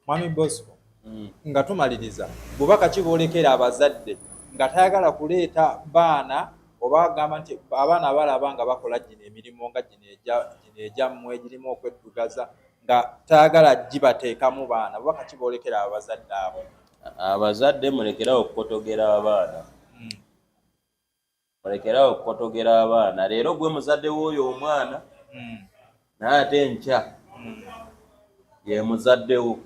Mwami Bosco nga tumaliriza bubaka kiboolekera abazadde nga tayagala kuleeta baana oba agamba nti abaana balaba nga bakola gino emirimu nga gino egyammwe egirimu okweddugaza nga tayagala gibateekamu baana bubaka kiboolekera abazadde abo. Abazadde mulekerawo okukotogera abaana. Mulekerawo okukotogera abaana. Leero gwe muzadde w'oyo omwana naye ate enkya ye muzadde wo.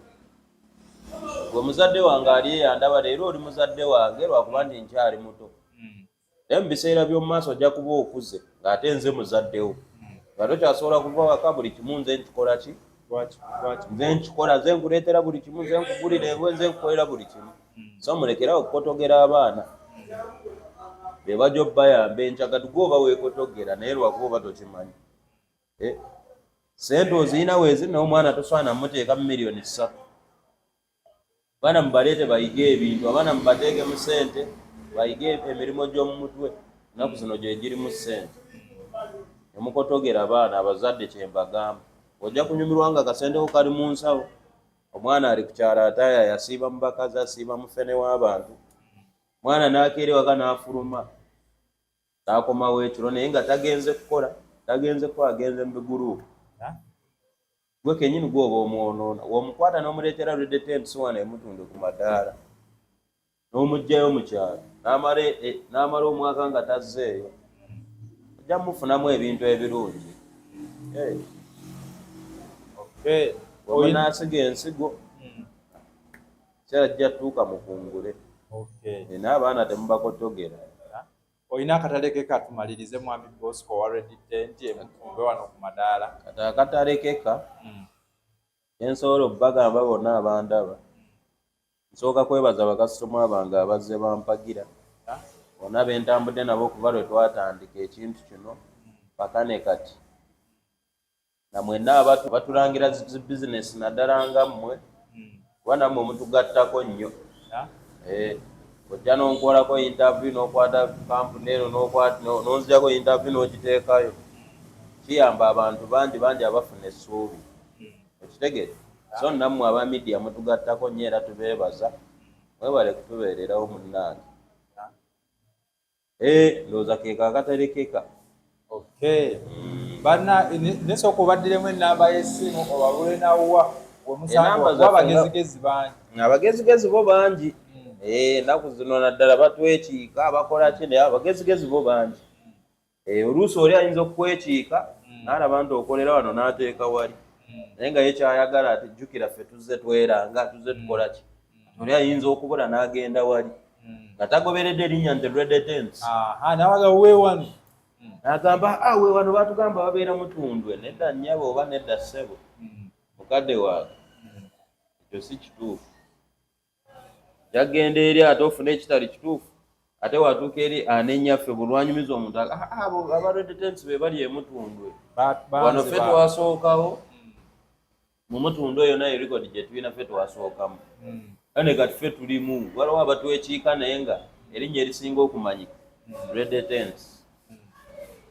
Gwe muzadde wange ali yandaba leero oli muzadde wange lwakuba nti nkyali muto. Naye mu biseera by'omu maaso ojja kuba okuze ng'ate nze muzadde wo. Nga tokyasobola kuva waka buli kimu nze nkikola ki? Nze nkikola, nze nkuleetera buli kimu, nze nkugulira engoye, nze nkukolera buli kimu. So mulekerawo okukotogera abaana. Be bajja obbayamba enkya gwe oba weekotogera naye lwakuba oba tokimanyi. Sente ozirina weeziri naye omwana tosaana muteekamu miliyoni 3. Abaana mubaleete bayige ebintu, abaana mubateekemu sente bayige emirimu gy'omu mutwe. Ennaku zino gye girimu sente. Nemukotogera abaana abazadde kye mbagamba. Ojja kunyumirwa nga kasente ko kali mu nsawo. Omwana ali ku kyalo ataaya yasiiba mu bakazi, asiiba mu ffene w'abantu. Mwana n'akeera ewaka n'afuluma. N'akomawo ekiro naye nga tagenze kukola, tagenze kukola, agenze mu biguruupu. Gwe kennyini gwoba omwonoona. W'omukwata n'omuleetera Red Tent wano emutunde ku madaala. N'omuggyayo mu kyalo. N'amala omwaka nga tazzeeyo. Ojja mufunamu ebintu ebirungi. Oba n'asiga ensigo. Kyala jja tuuka mukungule. N'abaana temubakotogera. Olina akatale ke katumalirize Mwami Bosco wa Red Tent emutumbe wano ku madaala. Kati akatale keka ensobola obbagamba bonna abandaba. Nsooka kwebaza bakasitoma bange abazze bampagira. Bonna bentambudde nabo okuva lwe twatandika ekintu kino paka ne kati. Na mwenna batulangira zi bizinesi naddala nga mmwe kuba nammwe mutugattako nnyo. Ojja n'onkolako interview n'okwata kampuni eno n'onzijako interview n'ogiteekayo. Kiyamba abantu bangi abafuna essuubi. Okitegedde? So nammwe aba media mutugattako nnyo era tubeebaza. Mwebale kutubeererawo munnange. Ndowooza keeka akatale keka. Banna nesooka obaddiremu ennamba y'essimu obabule nawuwa wemusanga abagezigezi bangi. Abagezigezi bo bangi. Ennaku zino naddala batwekiika abakola ki naye abagezigezi bo bangi. Oluusi oli ayinza okwekiika n'alaba nti okolera wano n'ateeka wali. Naye nga ye kyayagala ati jjukira ffe tuzze tweranga tuzze tukola ki. Oli ayinza okubula n'agenda wali. Nga tagoberedde erinnya nti Red Tent. N'abaga weewano. N'agamba weewano baatugamba babeera Mutundwe nedda nnyabo oba nedda ssebo. Mukadde wange. Ekyo si kituufu. Jagenda eri ate ofune ekitali kituufu. Ate watuuka eri anennyaffe bulwanyumiza omuntu aba Red Tent be bali e Mutundwe. Wano ffe twasookawo. Mu Mutundwe oyo nayo rekodi gye tulina ffe twasookamu. Kane kati ffe tulimu waliwo abatwekiika naye nga erinnya erisinga okumanyika Red Tent.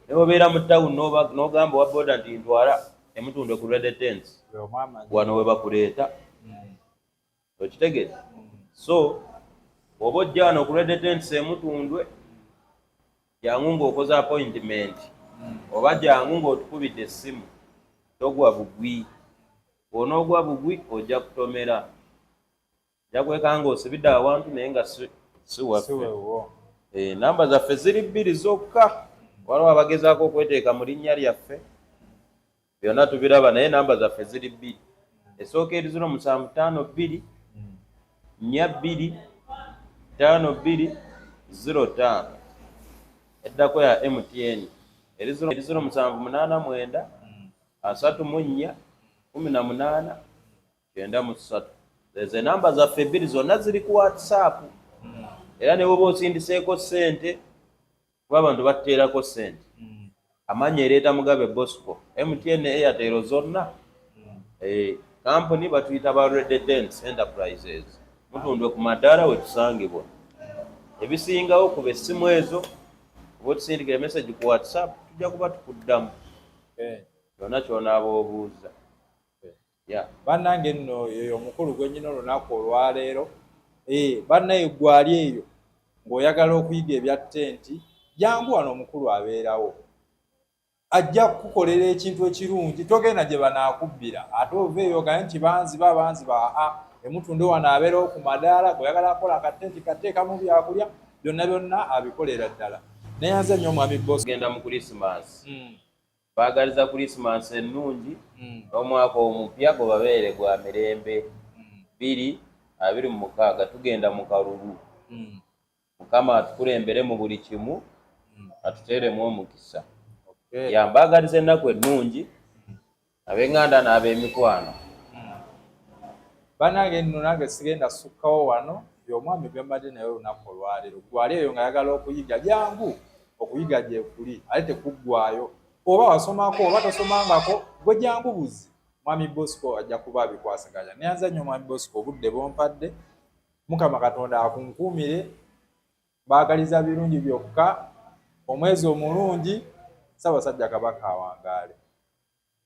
Naye obeera mu ttawuni n'ogamba owa boda nti ntwala e Mutundwe ku Red Tent. Wano we bakuleeta. Okitegedde? So oba ojja wano ku Red Tent e Mutundwe jangu ng'okoze appointment oba jangu ng'otukubidde essimu togwa bugwi. Bw'onoogwa bugwi ojja kutomera. Ojja kwekanga osibidde awantu naye nga si waffe. Namba zaffe ziri 2 zokka. Waliwo abagezaako okweteeka mu linnya lyaffe. Byonna tubiraba naye namba zaffe ziri 2. Esooka eri 0752 42 5205. Eddako ya MTN eri 0789 34 18 93. Ezo namba zaffe 2 zonna ziri ku WhatsApp. Era ne woba osindiseeko ssente kuba abantu batteerako ssente. Amannya ereeta Mugabe Bosco. MTN Airtel zonna. Kampuni batuyita ba Red Tent Enterprises. Mutundwe ku madaala we tusangibwa. Ebisingawo ku bessimu ezo oba otusindikira message ku WhatsApp tujja kuba tukuddamu. Byonna ky'onaaba obuuza. bannange nno eyo omukulu gwennyina olunaku olwaleero bannaye gwali eyo ng'oyagala okuyiga ebya ttenti jangu wano omukulu abeerawo ajja kukukolera ekintu ekirungi togenda gye banaakubbira ate ova eyo gaye nti banziba emutunde wano abeerawo ku madaala gweoyagala akola akattenti kateekamu byakulya byonna abikolera ddala neyanze nnyo omwami Bosco genda mu Krismasi baagaliza Krismasi ennungi n'omwaka omupya gwe babeere gwa mirembe 2026 tugenda mu kalulu Mukama atukulembere mu buli kimu atuteeremu omukisa yambaagaliza ennaku ennungi ab'eŋŋanda n'ab'emikwano bannange nno nange sigenda sukkawo wano y'omwami gwe mbadde naye olunaku olwaleero gwali eyo nga yagala okuyiga jangu okuyiga gye kuli ate tekuggwaayo oba wasomako oba tosomangako gwe jangu buzi mwami Bosco ajja kuba abikwasaganya neyanza nnyo mwami Bosco obudde bompadde Mukama Katonda akunkuumire baagaliza birungi byokka omwezi omulungi Ssaabasajja Kabaka awangaale.